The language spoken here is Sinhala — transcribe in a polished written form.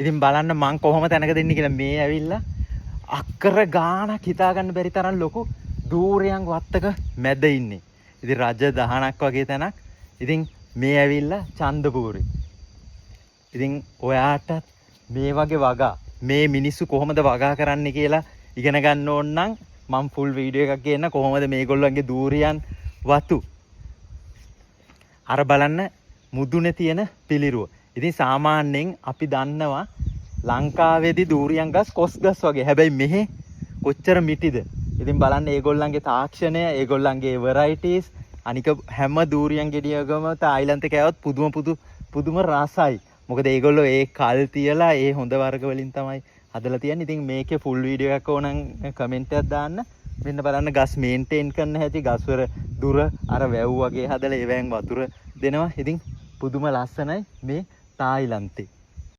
ඉතින් බලන්න මං කොහොම තැනක දෙන්නේ කියලා මේ ඇවිල්ලා අක්කර ගානක් හිතා ගන්න බැරි තරම් ලොකු දූරයන් වත්තක මැද ඉන්නේ. ඉතින් රජ දහනක් වගේ තැනක්. ඉතින් මේ ඇවිල්ලා චන්දපූරේ. ඉතින් ඔයාට මේ වගේ වගා මේ මිනිස්සු කොහොමද වගා කරන්නේ කියලා ඉගෙන ගන්න ඕන නම් මම ෆුල් වීඩියෝ එකක් ගේන්න කොහොමද මේගොල්ලන්ගේ දූරියන් වතු අර බලන්න මුදුනේ තියෙන පිළිරුව. ඉතින් සාමාන්‍යයෙන් අපි දන්නවා ලංකාවේදී දූරියන් ගස් කොස් ගස් වගේ. හැබැයි මෙහි කොච්චර මිටිද. ඉතින් බලන්න ඒගොල්ලන්ගේ තාක්ෂණය, ඒගොල්ලන්ගේ වෙරයිටිස් අනික හැම දූරියන් ගෙඩියකම තායිලන්තේ කෑවොත් පුදුම රසයි. මොකද ඒගොල්ලෝ ඒ කල් තියලා ඒ හොඳ වර්ග වලින් තමයි හදලා තියන්නේ. ඉතින් මේකේ ෆුල් වීඩියෝ එකක් ඕනනම් කමෙන්ට් එකක් දාන්න. මෙන්න බලන්න ගස් මේන්ටේන් කරන්න හැටි, ගස් වල දුර අර වැව් වගේ හදලා ඒවෙන් වතුර දෙනවා. ඉතින් පුදුම ලස්සනයි මේ තායිලන්තේ.